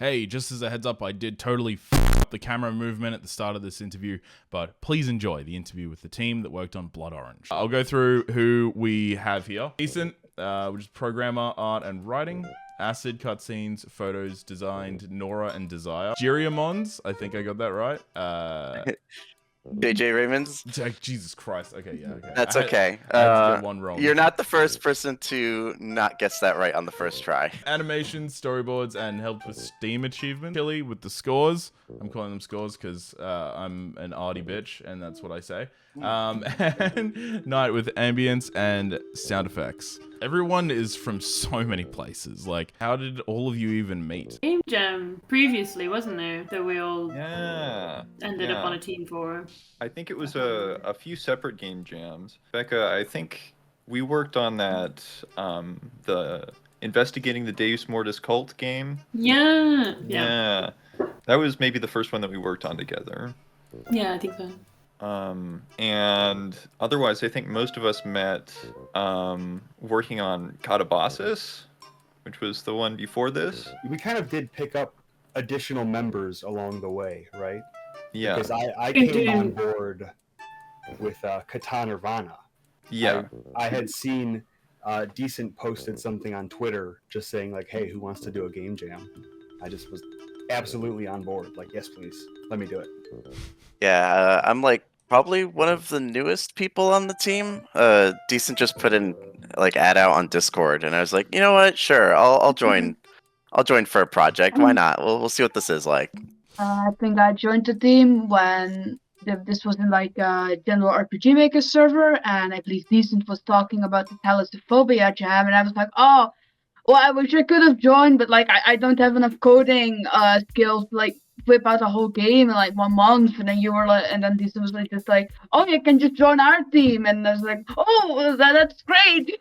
Hey, just as a heads up, I did totally f up the camera movement at the start of this interview, but please enjoy the interview with the team that worked on Blood Orange. I'll go through who we have here. Decent, which is programmer, art, and writing. Acid, cutscenes, photos, designed, Nora, and Desire. Jjraymonds, I think I got that right. Jjraymonds? Jesus Christ. Okay, yeah, okay. That's okay. I had to get one wrong. You're not the first person to not guess that right on the first try. Animations, storyboards, and helped with Steam achievement. Chili with the scores. I'm calling them scores because I'm an arty bitch, and that's what I say. And Knyght with ambience and sound effects. Everyone is from so many places. Like, how did all of you even meet? Game Jam previously, wasn't there? That we all ended up on a Yeah. team for. I think it was a few separate game jams. Becca, I think we worked on that, the investigating the Deus Mortis cult game. Yeah. That was maybe the first one that we worked on together. Yeah, I think so. And otherwise, I think most of us met working on Katabasis, which was the one before this. We kind of did pick up additional members along the way, right? Yeah. Because I came on board with Kata Nirvana. Yeah. I had seen Decent posted something on Twitter just saying like, hey, who wants to do a game jam? I just was absolutely on board. Like, yes, please. Let me do it. Yeah, I'm like probably one of the newest people on the team. Decent just put in like ad out on Discord, and I was like, you know what? Sure, I'll join. I'll join for a project. Why not? We'll see what this is like. I think I joined the team when this was in like a general RPG Maker server, and I believe Decent was talking about the Thalassophobia jam, and I was like, oh, well, I wish I could have joined, but like I don't have enough coding skills to like whip out a whole game in like 1 month. And then you were like, and then Decent was like, just like, oh, you can just join our team, and I was like, oh, that's great.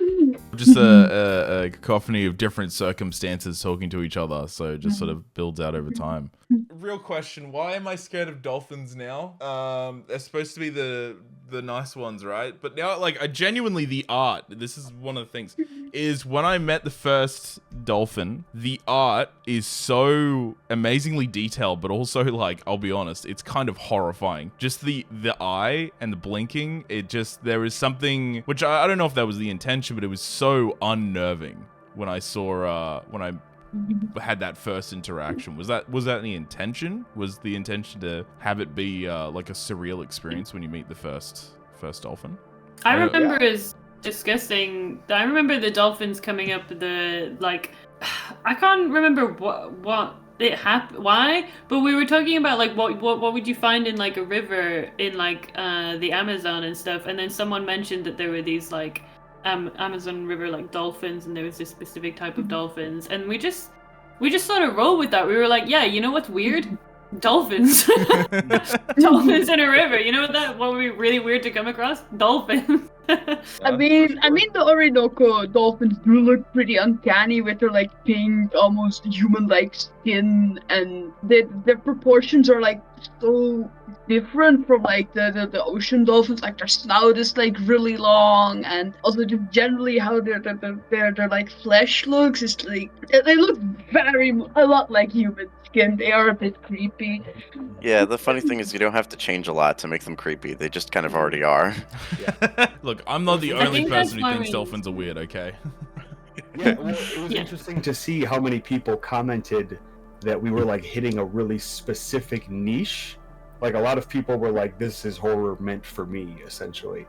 Just a cacophony of different circumstances talking to each other, so it just sort of builds out over time. Real question, why am I scared of dolphins now? They're supposed to be the nice ones, right? But now, like, I genuinely, the art, this is one of the things, is when I met the first dolphin, the art is so amazingly detailed, but also, like, I'll be honest, it's kind of horrifying. Just the eye and the blinking, it just, there is something, which I don't know if that was the intention, but it was so unnerving when I saw, when I had that first interaction. Was that the intention? Was the intention to have it be like a surreal experience when you meet the first dolphin? I remember as disgusting. I remember the dolphins coming up. I can't remember what it happened. Why? But we were talking about like what would you find in like a river in like the Amazon and stuff. And then someone mentioned that there were these like Amazon River like dolphins, and there was this specific type of dolphins, and we just sort of roll with that. We were like, yeah, you know what's weird? Dolphins. Dolphins in a river. You know what would be really weird to come across? Dolphins. I mean, the Orinoco dolphins do look pretty uncanny with their like pink, almost human-like skin, and their proportions are like so different from like the ocean dolphins. Like their snout is like really long, and also just generally how their like flesh looks is like they look a lot like human skin. They are a bit creepy. Yeah, the funny thing is you don't have to change a lot to make them creepy. They just kind of already are. Look, I'm not the only think person who that's thinks why dolphins are weird, okay? Yeah, well, it was interesting to see how many people commented that we were like hitting a really specific niche. Like a lot of people were like, this is horror meant for me, essentially.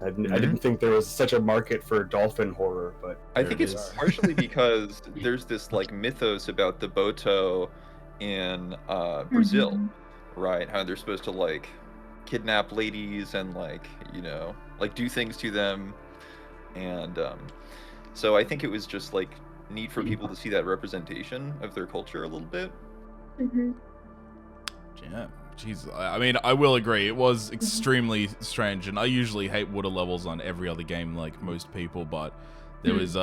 I didn't think there was such a market for dolphin horror, but I think it's partially because there's this like mythos about the Boto in Brazil, right? How they're supposed to like kidnap ladies and like, you know, like do things to them. And so I think it was just like neat for people to see that representation of their culture a little bit. Yeah, jeez. I mean, I will agree. It was extremely strange, and I usually hate water levels on every other game, like most people. But there was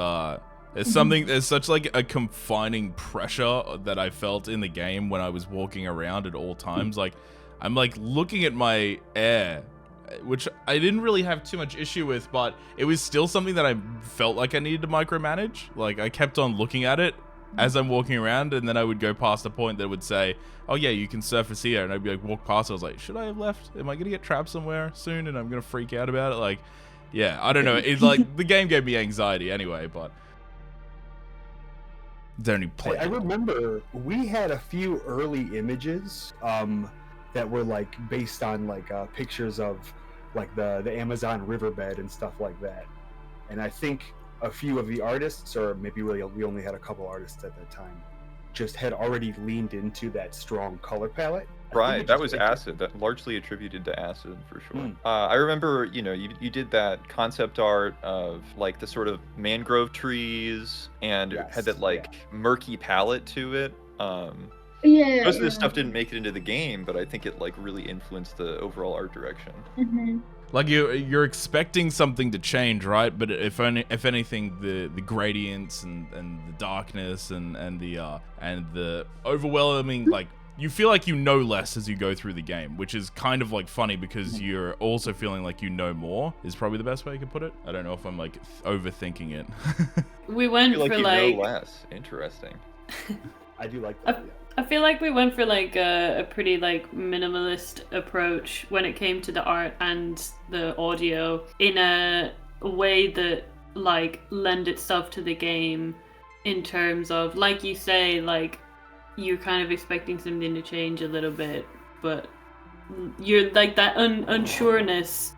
there's such like a confining pressure that I felt in the game when I was walking around at all times. Like, I'm like looking at my air, which I didn't really have too much issue with, but it was still something that I felt like I needed to micromanage. Like, I kept on looking at it as I'm walking around, and then I would go past a point that would say, oh yeah, you can surface here, and I'd be like, walk past, I was like, should I have left? Am I gonna get trapped somewhere soon and I'm gonna freak out about it? Like, yeah, I don't know. It's like, the game gave me anxiety anyway, but it's only played. I remember we had a few early images that were like based on like pictures of like the Amazon riverbed and stuff like that. And I think a few of the artists, or maybe we only had a couple artists at that time, just had already leaned into that strong color palette. Right, that was Acid. That largely attributed to Acid for sure. I remember, you did that concept art of like the sort of mangrove trees, and it had that like murky palette to it. Most of this stuff didn't make it into the game, but I think it like really influenced the overall art direction. Like you're expecting something to change, right? But if anything, the gradients and the darkness and the overwhelming, like, you feel like you know less as you go through the game, which is kind of like funny because you're also feeling like you know more, is probably the best way I could put it. I don't know if I'm like overthinking it. We went I feel for you like know less. Interesting. I do like that. I feel like we went for like a pretty like minimalist approach when it came to the art and the audio, in a way that like lend itself to the game, in terms of, like you say, like you're kind of expecting something to change a little bit, but you're like that unsureness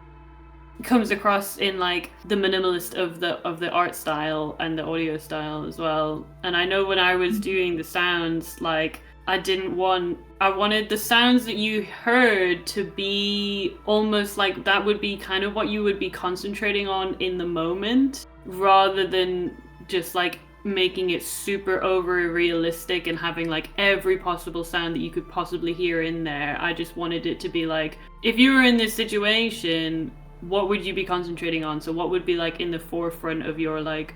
comes across in like the minimalist of the art style and the audio style as well. And I know when I was doing the sounds, like I wanted the sounds that you heard to be almost like that would be kind of what you would be concentrating on in the moment, rather than just like making it super over realistic and having like every possible sound that you could possibly hear in there. I just wanted it to be like, if you were in this situation, what would you be concentrating on? So what would be like in the forefront of your like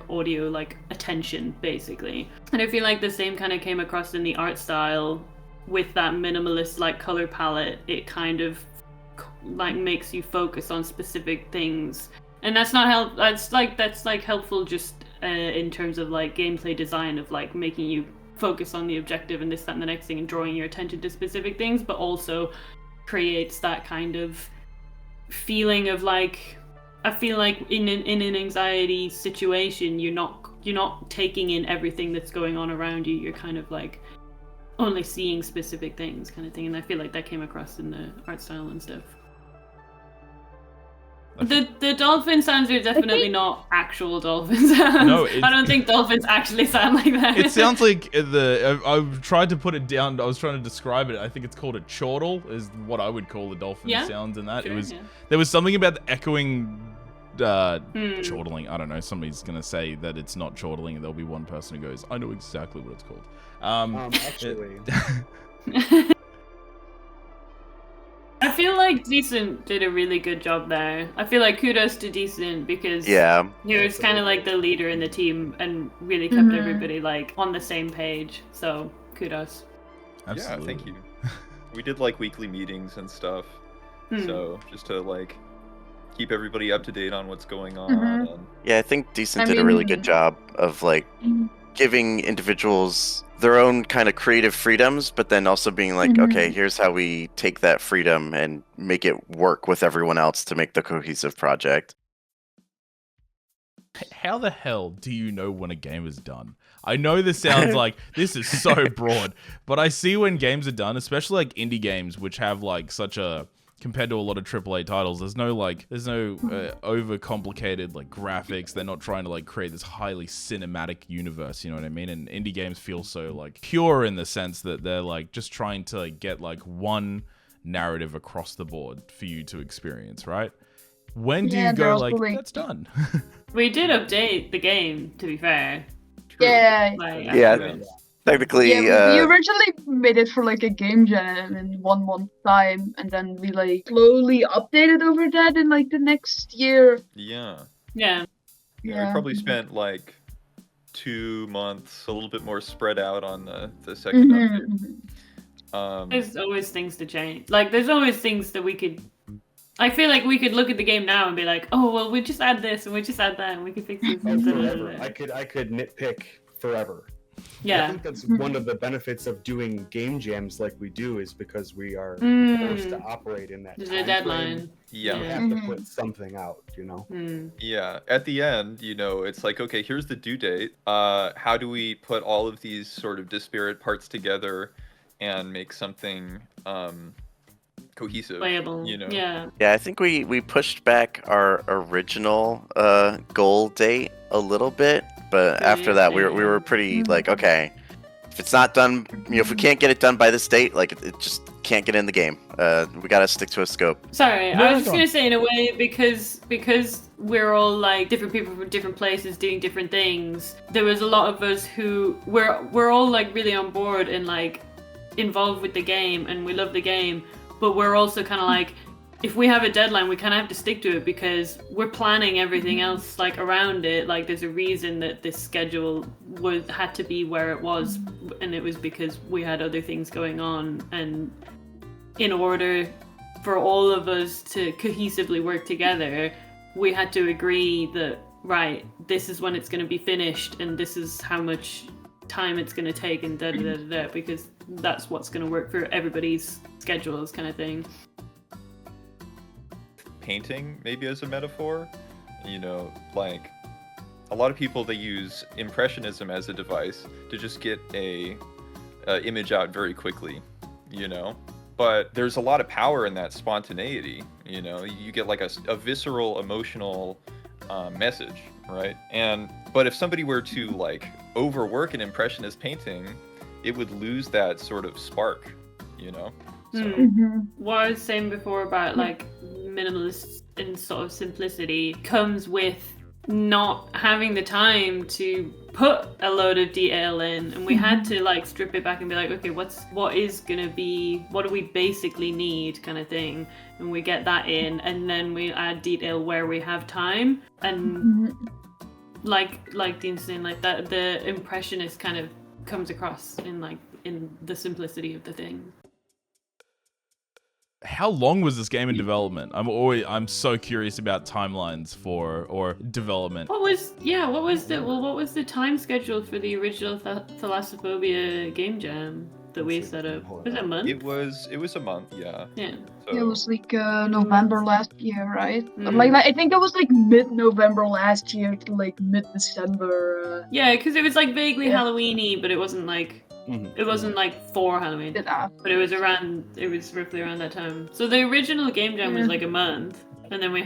audio like attention, basically. And I feel like the same kind of came across in the art style with that minimalist like color palette. It kind of like makes you focus on specific things, and that's helpful just in terms of like gameplay design, of like making you focus on the objective and this, that, and the next thing, and drawing your attention to specific things, but also creates that kind of feeling of like, I feel like in an anxiety situation, you're not taking in everything that's going on around you. You're kind of like only seeing specific things, kind of thing. And I feel like that came across in the art style and stuff. The dolphin sounds are definitely not actual dolphin sounds. No, I don't think dolphins actually sound like that. It sounds like I've tried to put it down. I was trying to describe it. I think it's called a chortle, is what I would call the dolphin sounds in that. Sure, there was something about the echoing chortling. I don't know. Somebody's gonna say that it's not chortling, and there'll be one person who goes, "I know exactly what it's called." Actually. I feel like Decent did a really good job there. I feel like kudos to Decent, because he was kind of like the leader in the team and really kept everybody like on the same page. So kudos. Absolutely. Yeah, thank you. We did like weekly meetings and stuff. So just to like keep everybody up to date on what's going on. And... Yeah, I think Decent did a really good job of like giving individuals their own kind of creative freedoms, but then also being like, okay, here's how we take that freedom and make it work with everyone else to make the cohesive project. How the hell do you know when a game is done? I know this sounds like this is so broad, but I see when games are done, especially like indie games, which have like such a, compared to a lot of AAA titles, there's no overcomplicated like graphics. They're not trying to like create this highly cinematic universe, you know what I mean? And indie games feel so like pure in the sense that they're like just trying to like get like one narrative across the board for you to experience, right? When do you go like, that's done? We did update the game, to be fair. True. Yeah. Technically, we originally made it for like a game jam in 1 month time, and then we like slowly updated over that in like the next year. Yeah. We probably spent like 2 months, a little bit more spread out on the second update. There's always things to change. Like, there's always things that we could... I feel like we could look at the game now and be like, oh, well, we just add this and we just add that and we could fix this. Forever. I could nitpick forever. I Yeah. think that's one of the benefits of doing game jams like we do, is because we are forced to operate in that There's time a deadline. frame. Yeah. We have to put something out, you know? Yeah, at the end, it's like, okay, here's the due date. How do we put all of these sort of disparate parts together and make something cohesive? Playable. Yeah. Yeah, I think we pushed back our original goal date a little bit, but after that we were pretty like, okay, if it's not done, if we can't get it done by this date, like it just can't get in the game. We gotta stick to a scope. Sorry, No, I was just go on. gonna say, in a way, because we're all like different people from different places doing different things. There was a lot of us who we're all like really on board and like involved with the game, and we love the game. But we're also kind of like, if we have a deadline, we kind of have to stick to it because we're planning everything else like around it. Like there's a reason that this schedule had to be where it was, and it was because we had other things going on. And in order for all of us to cohesively work together, we had to agree that, right, this is when it's going to be finished, and this is how much time it's going to take, and da da da da, because that's what's going to work for everybody's schedules, kind of thing. Painting, maybe as a metaphor, like a lot of people, they use impressionism as a device to just get a image out very quickly, but there's a lot of power in that spontaneity. You get like a visceral, emotional message, right? But if somebody were to like overwork an impressionist painting, it would lose that sort of spark, So, What I was saying before about like minimalist and sort of simplicity comes with not having the time to put a load of detail in, and we had to like strip it back and be like, okay, what do we basically need, kind of thing, and we get that in, and then we add detail where we have time. And like Dean's saying, like that the impressionist kind of comes across in the simplicity of the thing. How long was this game in development? I'm so curious about timelines or development. What was the time schedule for the original Thalassophobia game jam that we set up? Was it a month? it was a month, yeah. Yeah. So, It was like November last year, right? Like I think it was like mid-November last year to like mid-December. Yeah, because it was like vaguely Halloween-y, but it wasn't like it wasn't like for Halloween. But it was roughly around that time. So the original game jam was like a month, and then we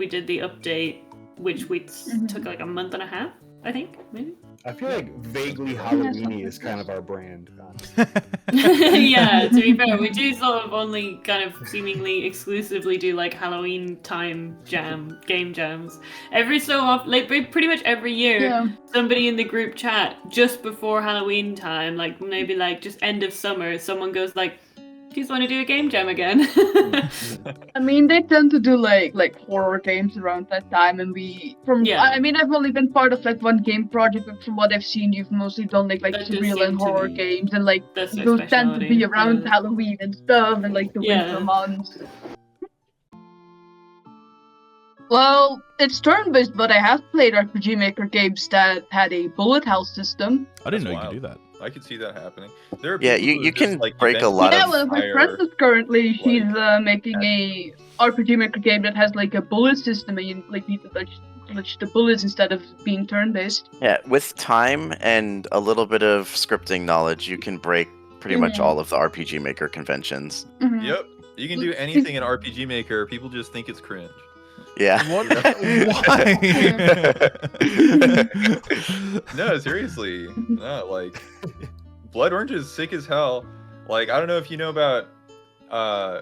did the update, which we took like a month and a half, I think, maybe. I feel like vaguely Halloween-y is kind of our brand, honestly. Yeah, to be fair, we do sort of only kind of seemingly exclusively do like Halloween time game jams. Every so often, like pretty much every year, somebody in the group chat just before Halloween time, like maybe like just end of summer, someone goes like, "Do you want to do a game jam again?" I mean, they tend to do like horror games around that time, and I mean, I've only been part of like one game project, but from what I've seen, you've mostly done like surreal and horror games, and like those tend to be around Halloween and stuff, and like the winter months. Well, it's turn-based, but I have played RPG Maker games that had a bullet hell system. I didn't That's know you could wild. do that. I could see that happening. There are Yeah, people who you just, can like, break a lot Yeah, of well, my friend is currently she's making a RPG Maker game that has like a bullet system, and you like need to touch the bullets instead of being turn-based. Yeah, with time and a little bit of scripting knowledge, you can break pretty much all of the RPG Maker conventions. Yep, you can do anything in RPG Maker. People just think it's cringe. Yeah. Why? No, seriously. No, like Blood Orange is sick as hell. Like, I don't know if you know about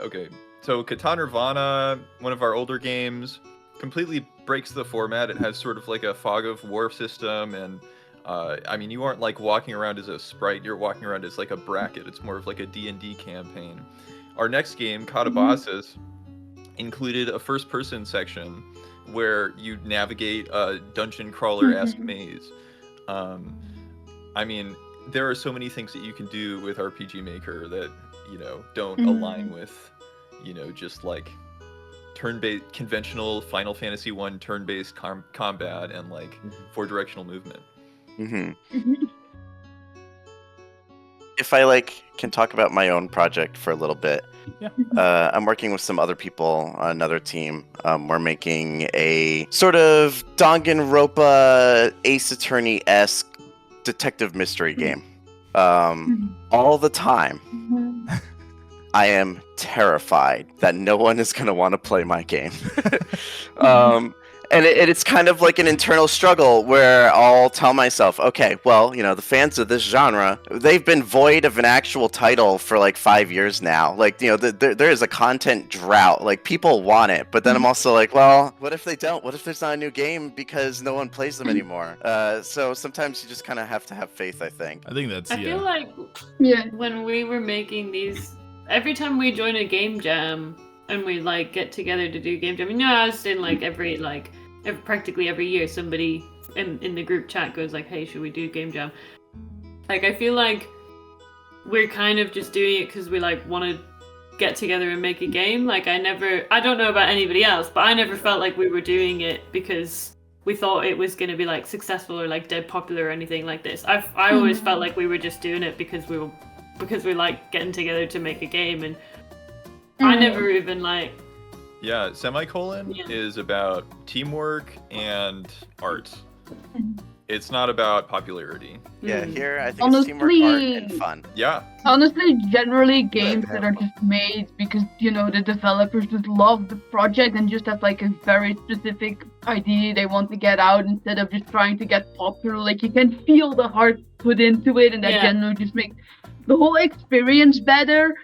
okay, so Catan Nirvana, one of our older games, completely breaks the format. It has sort of like a fog of war system, and I mean, you aren't like walking around as a sprite, you're walking around as like a bracket. It's more of like a D&D campaign. Our next game, Katabasis, included a first-person section where you navigate a dungeon crawler-esque maze. I mean, there are so many things that you can do with RPG Maker that, don't align with, just like turn-based, conventional Final Fantasy 1 turn-based combat and like four-directional movement. if I like can talk about my own project for a little bit. Yeah. I'm working with some other people on another team. We're making a sort of Danganronpa Ace Attorney-esque detective mystery game. All the time, I am terrified that no one is going to want to play my game. And it's kind of like an internal struggle where I'll tell myself, okay, well, you know, the fans of this genre, they've been void of an actual title for like 5 years now. Like, you know, there is a content drought. Like, people want it. But then I'm also like, well, what if they don't? What if there's not a new game because no one plays them anymore? So sometimes you just kind of have to have faith, I think. I think that's, I feel like when we were making these, every time we join a game jam and we like get together to do game jam, you know, I was saying like practically every year somebody in the group chat goes like, hey, should we do game jam? Like, I feel like we're kind of just doing it because we like want to get together and make a game. Like, I don't know about anybody else, but I never felt like we were doing it because we thought it was going to be like successful or like dead popular or anything like this. I always felt like we were just doing it because we like getting together to make a game, and I never even like. Yeah, Semicolon is about teamwork and art. It's not about popularity. Yeah, here I think it's teamwork, art, and fun. Yeah. Honestly, generally games that are just made because, you know, the developers just love the project and just have like a very specific idea they want to get out instead of just trying to get popular. Like, you can feel the heart put into it, and that generally just makes the whole experience better.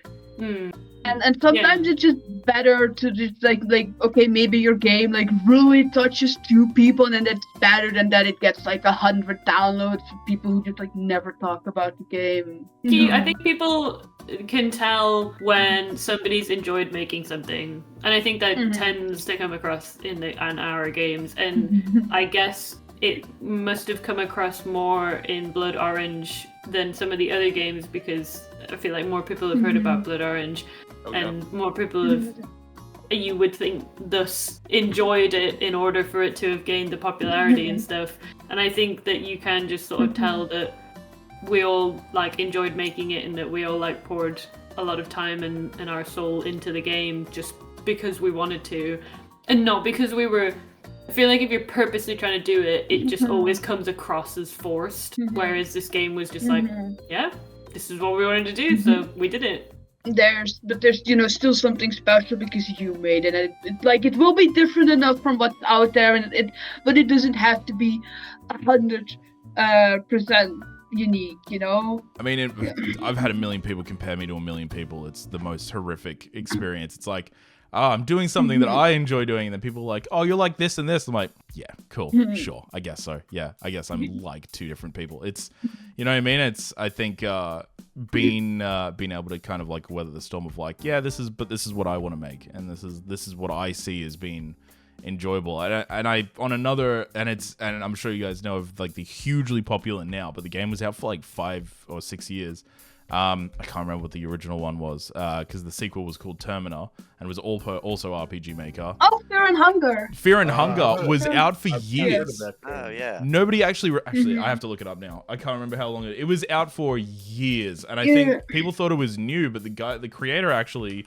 And sometimes it's just better to just like okay, maybe your game like really touches 2 people, and then that's better than that it gets like 100 downloads for people who just like never talk about the game. I think people can tell when somebody's enjoyed making something, and I think that tends to come across in our games, and I guess it must have come across more in Blood Orange than some of the other games because I feel like more people have heard about Blood Orange. And more people have, you would think, thus enjoyed it in order for it to have gained the popularity and stuff. And I think that you can just sort of tell that we all like enjoyed making it and that we all like poured a lot of time and our soul into the game just because we wanted to, and not because we were. I feel like if you're purposely trying to do it, it just always comes across as forced. Whereas this game was just like, yeah, this is what we wanted to do, so we did it. There's you know, still something special because you made it, and it will be different enough from what's out there, but it doesn't have to be 100% unique, you know. I mean, I've had a million people compare me to a million people. It's the most horrific experience. It's like, I'm doing something that I enjoy doing, and then people are like, oh, you're like this and this. I'm like, yeah, cool, sure, I guess so. Yeah, I guess I'm like 2 different people. It's, you know what I mean? It's, I think, being able to kind of like weather the storm of like, yeah, this is what I want to make, and this is what I see as being enjoyable. And I'm sure you guys know of like the hugely popular now, but the game was out for like 5 or 6 years. I can't remember what the original one was, because the sequel was called Termina and was also RPG Maker. Oh, Fear and Hunger. Fear and Hunger was out for years. Oh yeah. Nobody actually, I have to look it up now. I can't remember how long it was out for years, and I think people thought it was new, but the creator actually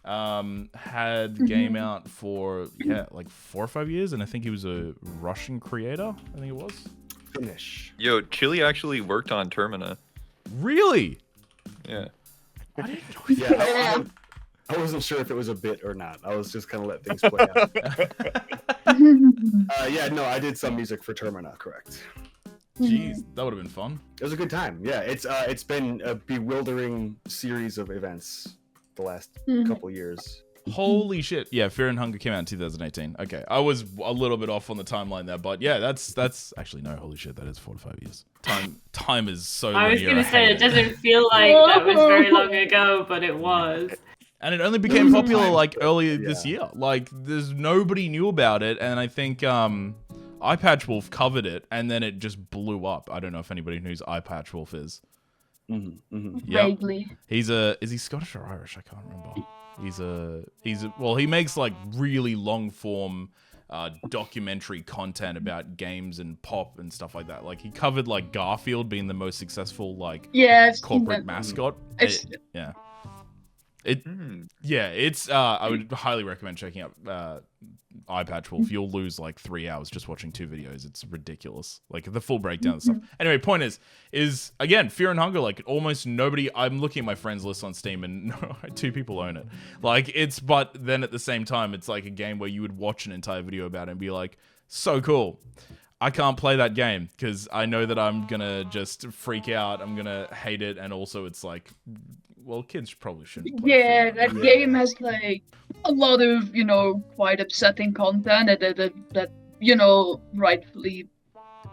had the game out for like 4 or 5 years, and I think he was a Russian creator. I think it was. Finish. Yo, Chili actually worked on Termina. Really? Yeah. I didn't know that. Yeah, I wasn't sure if it was a bit or not. I was just kind of let things play out. Yeah, no, I did some music for Termina, correct. Jeez, that would have been fun. It was a good time. Yeah, it's been a bewildering series of events the last couple years. Holy shit. Yeah, Fear and Hunger came out in 2018. Okay, I was a little bit off on the timeline there, but yeah, that's actually, no, holy shit, that is 4 to 5 years. Time is so linear. I was going to say, it doesn't feel like that was very long ago, but it was. And it only became popular like earlier this year. Like, there's nobody knew about it, and I think iPatchWolf covered it, and then it just blew up. I don't know if anybody knows who iPatchWolf is. Vaguely. Is he Scottish or Irish? I can't remember. He makes like really long form documentary content about games and pop and stuff like that. Like he covered like Garfield being the most successful like corporate mascot. Yeah. It's I would highly recommend checking out Eye Patch Wolf. You'll lose like 3 hours just watching 2 videos. It's ridiculous. Like the full breakdown of stuff. Anyway, point is again, Fear and Hunger, like almost nobody, I'm looking at my friends list on Steam and 2 people own it. Like but then at the same time, it's like a game where you would watch an entire video about it and be like, so cool. I can't play that game because I know that I'm gonna just freak out. I'm gonna hate it. And also it's like, well, kids probably shouldn't play Yeah, that game has like a lot of, quite upsetting content that rightfully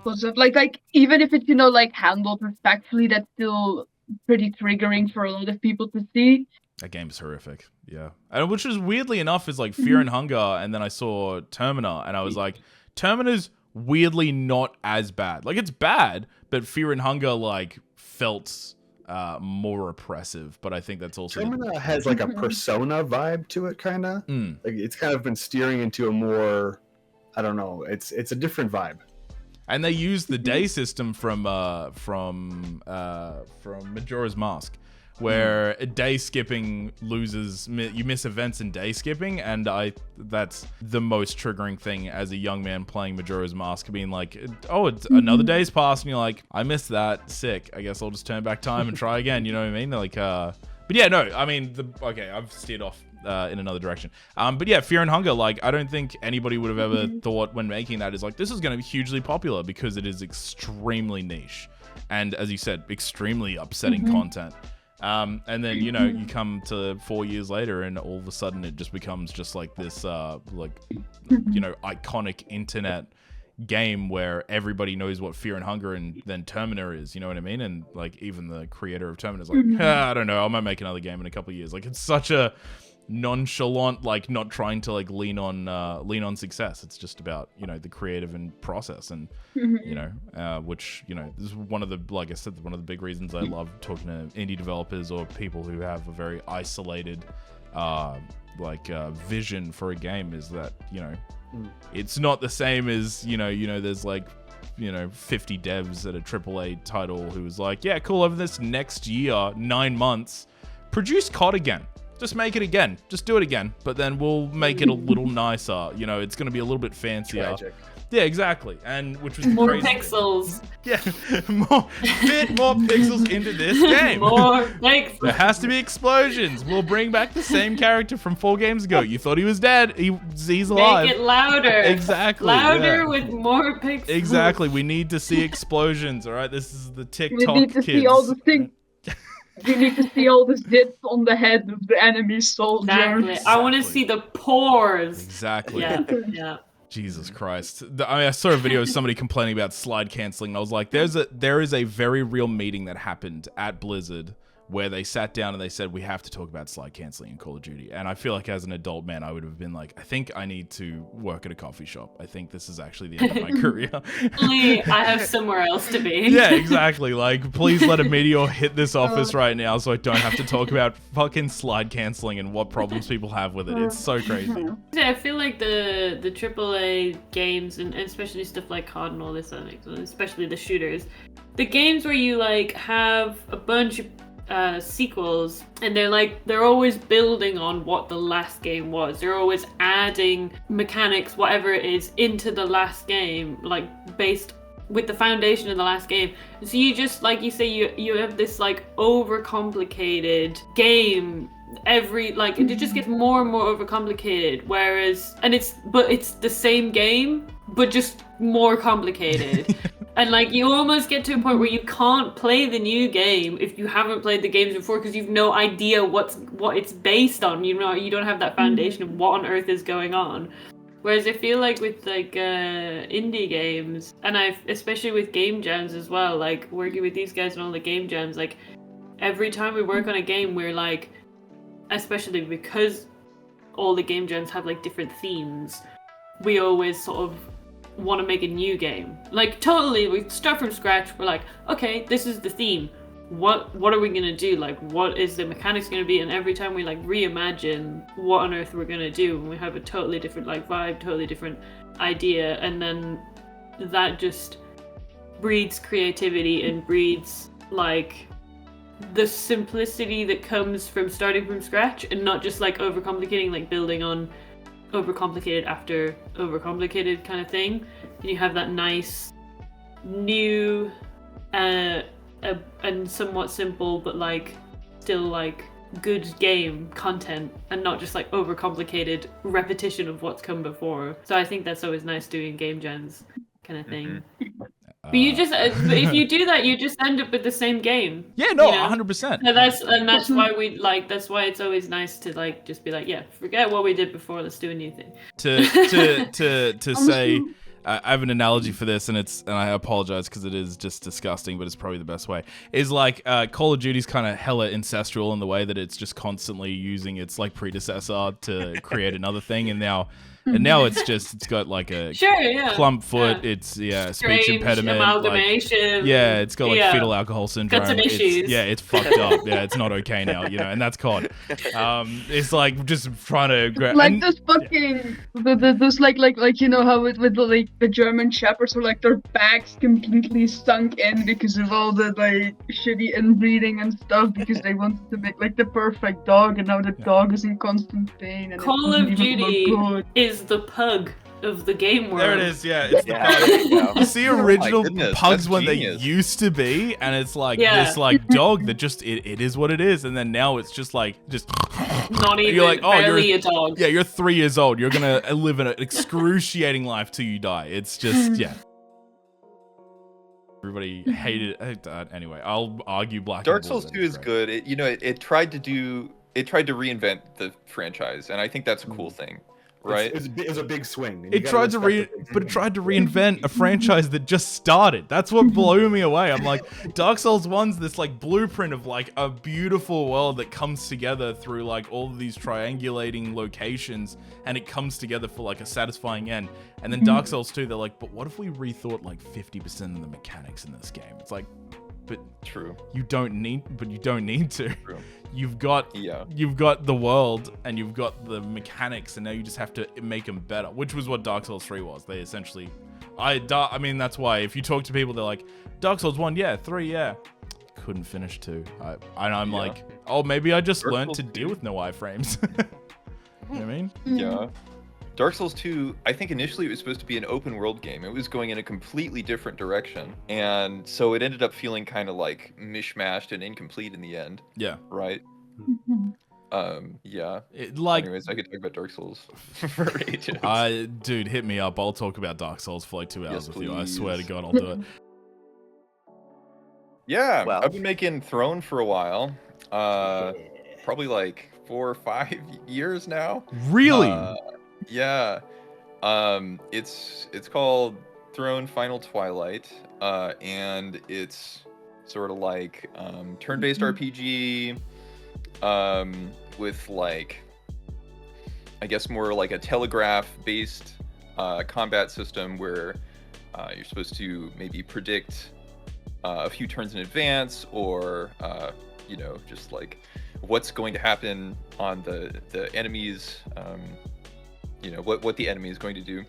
was like even if it's, like handled respectfully, that's still pretty triggering for a lot of people to see. That game's horrific, yeah. And which is weirdly enough is like Fear and Hunger, and then I saw Termina, and I was like, Termina's weirdly not as bad. Like it's bad, but Fear and Hunger like felt more oppressive, but I think that's also Termina has like a Persona vibe to it, kind of. Like it's kind of been steering into a more, I don't know, it's a different vibe. And they use the day system from Majora's Mask, where day skipping you miss events in day skipping, and that's the most triggering thing as a young man playing Majora's Mask, being like, oh, it's another day's passed, and you're like, I missed that, sick, I guess I'll just turn back time and try again, you know what I mean? Like, but yeah, no, I mean, I've steered off in another direction. But yeah, Fear and Hunger, like, I don't think anybody would have ever thought when making that is like, this is going to be hugely popular, because it is extremely niche, and as you said, extremely upsetting content. And then, you come to 4 years later and all of a sudden it just becomes just like this, iconic internet game where everybody knows what Fear and Hunger and then Termina is, you know what I mean? And like even the creator of Termina is like, I don't know, I might make another game in a couple of years. Like it's such a nonchalant, like not trying to like lean on success. It's just about, the creative and process, and which, this is one of the, like I said, one of the big reasons I love talking to indie developers or people who have a very isolated vision for a game, is that, it's not the same as, there's like 50 devs at a AAA title who's like, yeah, cool, over this next year, 9 months, produce COD again. Just make it again. Just do it again. But then we'll make it a little nicer. It's going to be a little bit fancier. Tragic. Yeah, exactly. And which was more crazy. Pixels. Yeah, fit more pixels into this game. More pixels. There has to be explosions. We'll bring back the same character from 4 games ago. You thought he was dead. He's alive. Make it louder. Exactly. Louder with more pixels. Exactly. We need to see explosions. All right. This is the TikTok We need to kids. see all the things. We need to see all the zits on the head of the enemy soldiers. Exactly. I want to see the pores. Exactly. Yeah. Jesus Christ. I saw a video of somebody complaining about slide canceling, and I was like, there is a very real meeting that happened at Blizzard where they sat down and they said, we have to talk about slide canceling in Call of Duty. And I feel like as an adult man, I would have been like, I think I need to work at a coffee shop. I think this is actually the end of my career. I have somewhere else to be. Yeah, exactly. Like, please let a meteor hit this office right now so I don't have to talk about fucking slide canceling and what problems people have with it. It's so crazy. Yeah, I feel like the AAA games, and especially stuff like COD and all this, especially the shooters, the games where you like have a bunch of sequels, and they're always building on what the last game was. They're always adding mechanics, whatever it is, into the last game, like based with the foundation of the last game. So you just, like you say, you have this like overcomplicated game. It just gets more and more overcomplicated, it's the same game but just more complicated. And like you almost get to a point where you can't play the new game if you haven't played the games before, because you've no idea what it's based on. You don't have that foundation of what on earth is going on. Whereas I feel like with like indie games, and especially with game jams as well, like working with these guys and all the game jams, like every time we work on a game, we're like, especially because all the game jams have like different themes, we always sort of want to make a new game. Like totally, we start from scratch. We're like, okay, this is the theme. what are we gonna do? Like, what is the mechanics gonna be? And every time we like reimagine what on earth we're gonna do, and we have a totally different like vibe, totally different idea, and then that just breeds creativity and breeds like the simplicity that comes from starting from scratch and not just like overcomplicating, like building on overcomplicated after overcomplicated kind of thing. And you have that nice new and somewhat simple but like still like good game content, and not just like overcomplicated repetition of what's come before. So I think that's always nice doing game gens kind of thing. But you just if you do that, you just end up with the same game. Yeah, no, you know? 100%. And that's why that's why it's always nice to like just be like, yeah, forget what we did before, let's do a new thing. To say, I have an analogy for this, and I apologize because it is just disgusting, but it's probably the best way. Is like Call of Duty's kind of hella ancestral in the way that it's just constantly using its like predecessor to create another thing, and now it's got like a clump foot. Yeah. It's speech strange impediment, amalgamation. Like, it's got like fetal alcohol syndrome. Got some issues. It's fucked up. Yeah, it's not okay now, and that's COD. It's like just trying to like those fucking those like you know how with like the German shepherds were like their backs completely sunk in because of all the like shitty inbreeding and stuff, because they wanted to make like the perfect dog, and now the dog is in constant pain. And Call of Duty is the pug of the game world. There it is, it's the pug. You see original pugs when they used to be, and it's like this like dog that just it is what it is, and then now it's just not even you're like, barely a dog. Yeah, you're 3 years old. You're gonna live an excruciating life till you die. It's just Everybody hated it. Anyway, I'll argue Black. Dark Souls 2 is good. It tried to reinvent the franchise, and I think that's a cool thing. Right, it's a big swing. It tried to reinvent a franchise that just started. That's what blew me away. I'm like, Dark Souls 1's this like blueprint of like a beautiful world that comes together through like all of these triangulating locations, and it comes together for like a satisfying end. And then Dark Souls 2, they're like, but what if we rethought like 50% of the mechanics in this game? It's like, but true. You don't need to. True. You've got the world and you've got the mechanics, and now you just have to make them better, which was what Dark Souls 3 was. They essentially, I mean, that's why if you talk to people, they're like, Dark Souls 1, 3, couldn't finish 2. I'm like, oh, maybe I just learned to deal with no iframes. You know what I mean? Yeah. Dark Souls 2, I think initially it was supposed to be an open world game. It was going in a completely different direction. And so it ended up feeling kind of like mishmashed and incomplete in the end. Yeah. Right? Yeah. Anyways, I could talk about Dark Souls for ages. Dude, hit me up. I'll talk about Dark Souls for like 2 hours with you. I swear to God, I'll do it. Yeah, well, I've been making Throne for a while. Probably like 4 or 5 years now. Really? Yeah, it's called Throne Final Twilight, and it's sort of like turn-based RPG, with like, I guess more like a telegraph-based combat system where you're supposed to maybe predict a few turns in advance, or just like what's going to happen on the enemies. What the enemy is going to do,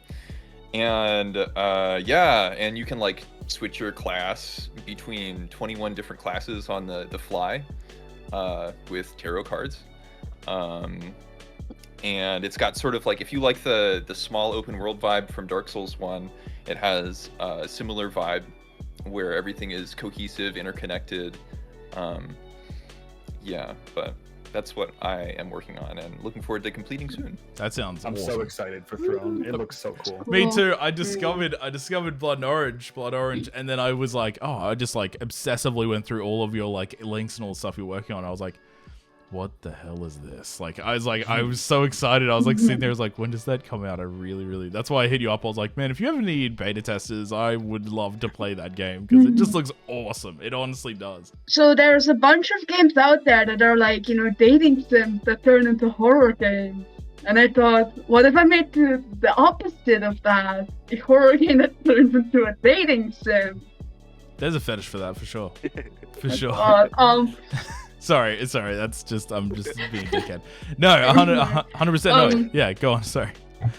and and you can like switch your class between 21 different classes on the fly with tarot cards, and it's got sort of like, if you like the small open world vibe from Dark Souls 1, it has a similar vibe where everything is cohesive, interconnected. But that's what I am working on and looking forward to completing soon. That sounds awesome. I'm so excited for Throne. It looks so cool. Me too. I discovered Blood Orange, and then I was like, I just like obsessively went through all of your like links and all the stuff you're working on. I was like, what the hell is this? I was so excited. I was like sitting there, I was like, when does that come out? I really, that's why I hit you up. I was like, man, if you ever need beta testers, I would love to play that game because it just looks awesome. It honestly does. So there's a bunch of games out there that are like, dating sims that turn into horror games. And I thought, what if I made the opposite of that? A horror game that turns into a dating sim. There's a fetish for that for sure. For sure. Sorry. That's just I'm just being a dickhead. No, 100% no. Yeah, go on. Sorry.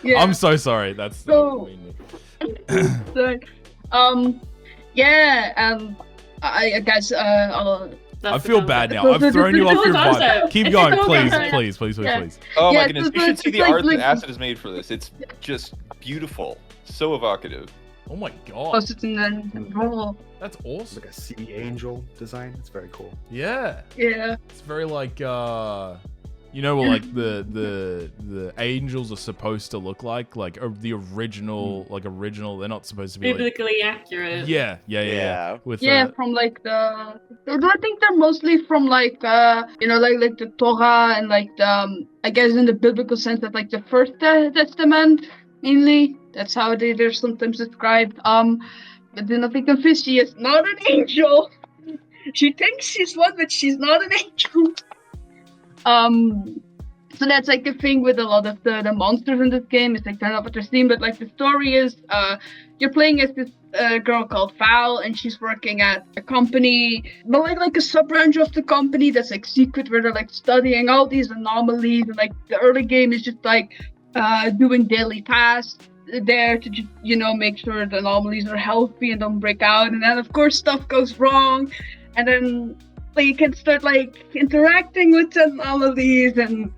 Yeah. I'm so sorry. That's So, so I guess I feel bad now. I've thrown you off your vibe. Keep going, please. Oh Yeah, my goodness, so you should it's see the like- art like- that Acid has made for this. It's just beautiful. So evocative. Oh my god. That's That's awesome. Like a sea angel design. It's very cool. Yeah. yeah. It's very like you know what like the angels are supposed to look like the original they're not supposed to be like, Biblically accurate. yeah. With From like I think they're mostly from like like the Torah and like the I guess in the biblical sense that like the First Testament mainly. That's how they're sometimes described. But then I think Fishy is not an angel. She thinks she's one, but she's not an angel. So that's like the thing with a lot of the monsters in this game. It's like they're not what they're seen, but like the story is you're playing as this girl called Val, and she's working at a company, but like a sub branch of the company that's like secret, where they're like studying all these anomalies, and like the early game is just like doing daily tasks there to just make sure the anomalies are healthy and don't break out, and then of course stuff goes wrong, and then you can start like interacting with the anomalies, and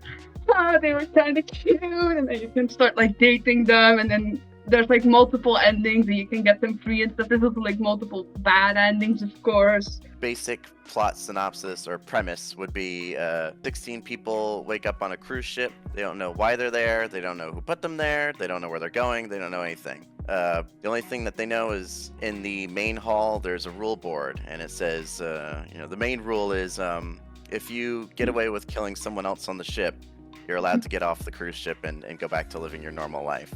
they were kind of cute, and then you can start like dating them, and then there's like multiple endings and you can get them free and stuff. There's also like multiple bad endings, of course. Basic plot synopsis or premise would be 16 people wake up on a cruise ship. They don't know why they're there. They don't know who put them there. They don't know where they're going. They don't know anything. The only thing that they know is in the main hall, there's a rule board, and it says, the main rule is if you get away with killing someone else on the ship, you're allowed to get off the cruise ship and go back to living your normal life.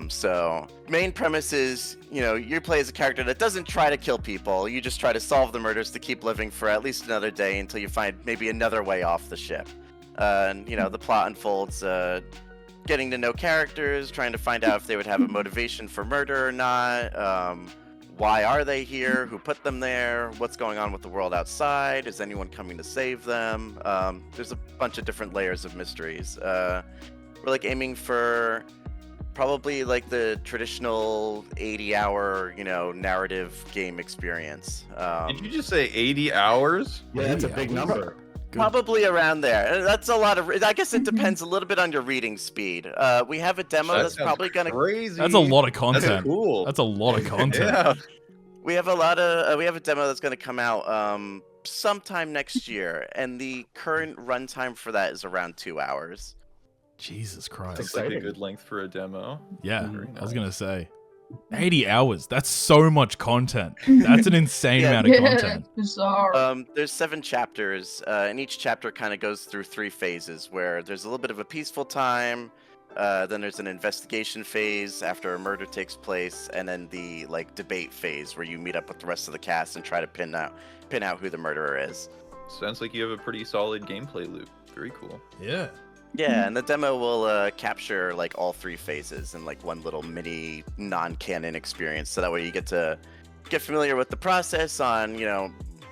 So main premise is, you play as a character that doesn't try to kill people. You just try to solve the murders to keep living for at least another day until you find maybe another way off the ship. And the plot unfolds, getting to know characters, trying to find out if they would have a motivation for murder or not. Why are they here? Who put them there? What's going on with the world outside? Is anyone coming to save them? There's a bunch of different layers of mysteries. We're like aiming for probably like the traditional 80-hour, narrative game experience. Did you just say 80 hours? Yeah, that's a big number. Probably around there. That's a lot of. I guess it depends a little bit on your reading speed. We have a demo that's probably gonna. Crazy. That's a lot of content. That's cool. That's a lot of content. Yeah. We have a demo that's gonna come out sometime next year, and the current runtime for that is around 2 hours. Jesus Christ. That's like a good length for a demo. Yeah, Very I was nice. gonna say. 80 hours. That's so much content. That's an insane amount of content. Bizarre. There's 7 chapters, and each chapter kind of goes through 3 phases, where there's a little bit of a peaceful time, then there's an investigation phase after a murder takes place, and then the debate phase where you meet up with the rest of the cast and try to pin out who the murderer is. Sounds like you have a pretty solid gameplay loop. Very cool. Yeah. Yeah, and the demo will capture all 3 phases in one little mini non-canon experience, so that way you get to get familiar with the process on,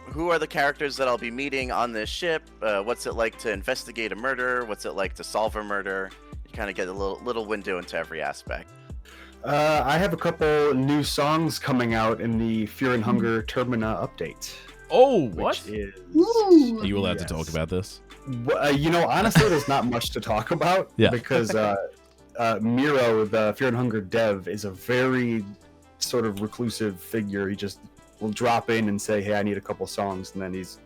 who are the characters that I'll be meeting on this ship, what's it like to investigate a murder, what's it like to solve a murder. You kind of get a little window into every aspect. I have a couple new songs coming out in the Fear and Hunger Termina update. Oh, what? Which is... Ooh. Are you allowed to Yes. talk about this? Honestly, there's not much to talk about. Yeah. Because Miro, the Fear and Hunger dev, is a very sort of reclusive figure. He just will drop in and say, hey, I need a couple songs, and then he's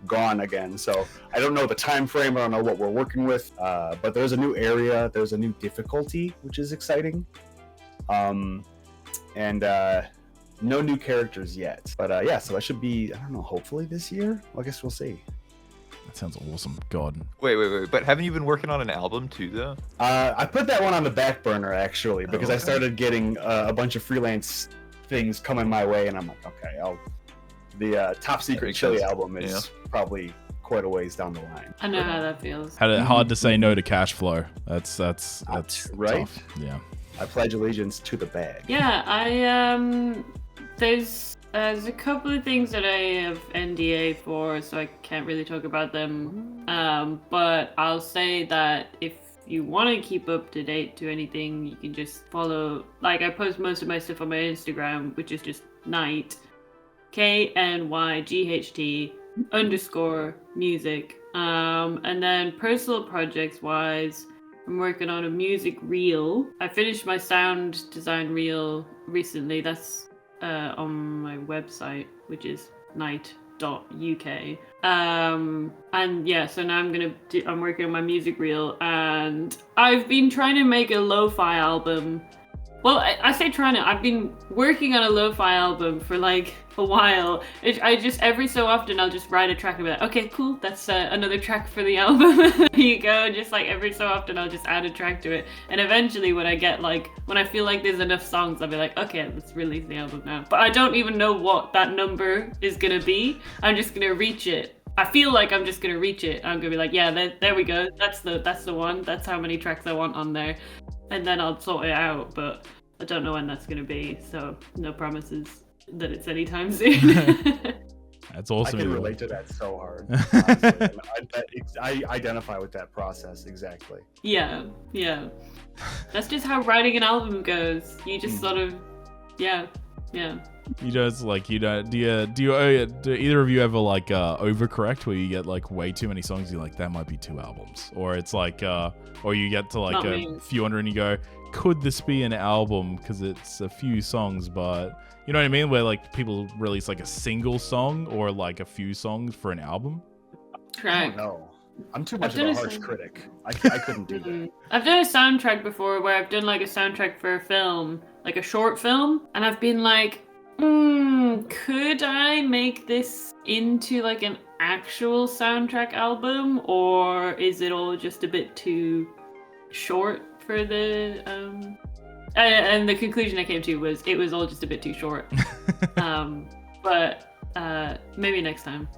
gone again. So I don't know the time frame. I don't know what we're working with. But there's a new area. There's a new difficulty, which is exciting. And no new characters yet. But yeah, so that should be, I don't know, hopefully this year? Well, I guess we'll see. That sounds awesome. God. Wait. But haven't you been working on an album too, though? I put that one on the back burner, actually, because I okay. started getting a bunch of freelance things coming my way, and I'm like, okay, the Top Secret makes Chili sense. album is probably quite a ways down the line. I know how that feels. Had it hard to say no to cash flow. That's right? tough. Yeah. I pledge allegiance to the bag. Yeah, there's There's a couple of things that I have NDA for, so I can't really talk about them. But I'll say that if you want to keep up to date to anything, you can just follow. Like, I post most of my stuff on my Instagram, which is just Knyght, KNYGHT_music. And then personal projects wise, I'm working on a music reel. I finished my sound design reel recently. That's on my website, which is knyght.uk. And yeah, so now I'm working on my music reel, and I've been trying to make a lo-fi album. Well, I say trying to. I've been working on a lo-fi album for like a while. I just every so often I'll just write a track and be like, okay, cool, that's another track for the album. There you go. Just like every so often I'll just add a track to it, and eventually when I feel like there's enough songs, I'll be like, okay, let's release the album now. But I don't even know what that number is gonna be. I'm just gonna reach it. I feel like I'm just gonna reach it. I'm gonna be like, yeah, there we go. That's the one. That's how many tracks I want on there, and then I'll sort it out. But I don't know when that's gonna be, so no promises that it's anytime soon. That's awesome. I can relate to that so hard. Honestly. I identify with that process exactly. Yeah. That's just how writing an album goes. You just sort of, yeah. You just like do either of you ever like overcorrect where you get like way too many songs? You're like, that might be 2 albums, or it's like or you get to like a few hundred and you go, could this be an album because it's a few songs? But you know what I mean, where like people release like a single song or like a few songs for an album. Track. I don't know. I'm too much of a harsh critic. I couldn't do that. I've done a soundtrack before where I've done like a soundtrack for a film, like a short film, and I've been like, could I make this into like an actual soundtrack album, or is it all just a bit too short for the and the conclusion I came to was it was all just a bit too short. But maybe next time.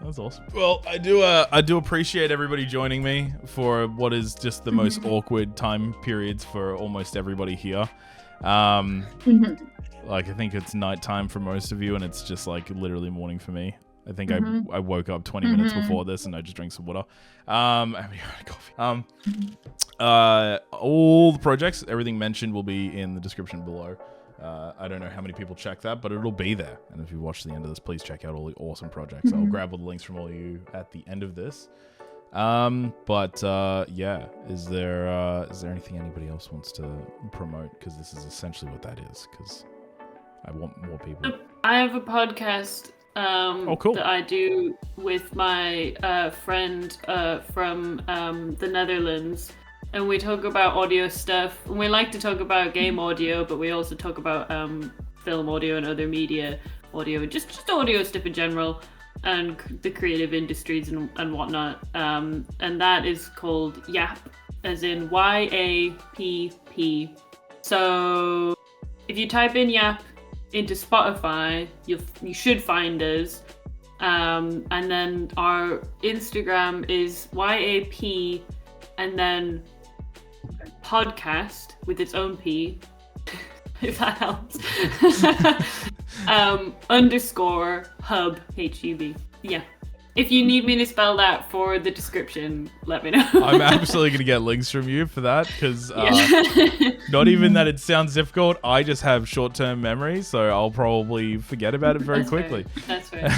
That's awesome. Well, I do appreciate everybody joining me for what is just the most awkward time periods for almost everybody here. Like, I think it's nighttime for most of you, and it's just like literally morning for me. I think I woke up 20 minutes before this, and I just drank some water. I'm having coffee. All the projects, everything mentioned will be in the description below. I don't know how many people check that, but it'll be there. And if you watch the end of this, please check out all the awesome projects. I'll grab all the links from all of you at the end of this. Yeah, is there anything anybody else wants to promote? Because this is essentially what that is. Because I want more people. I have a podcast cool. that I do with my friend from the Netherlands. And we talk about audio stuff. And we like to talk about game audio, but we also talk about film audio and other media audio, just audio stuff in general, and the creative industries and whatnot. And that is called YAP, as in YAPP. So if you type in YAP into Spotify, you should find us. And then our Instagram is YAP and then podcast with its own P, if that helps. _ hub, HUB. Yeah. If you need me to spell that for the description, let me know. I'm absolutely going to get links from you for that, because not even that it sounds difficult, I just have short-term memory, so I'll probably forget about it very quickly. Fair. That's fair.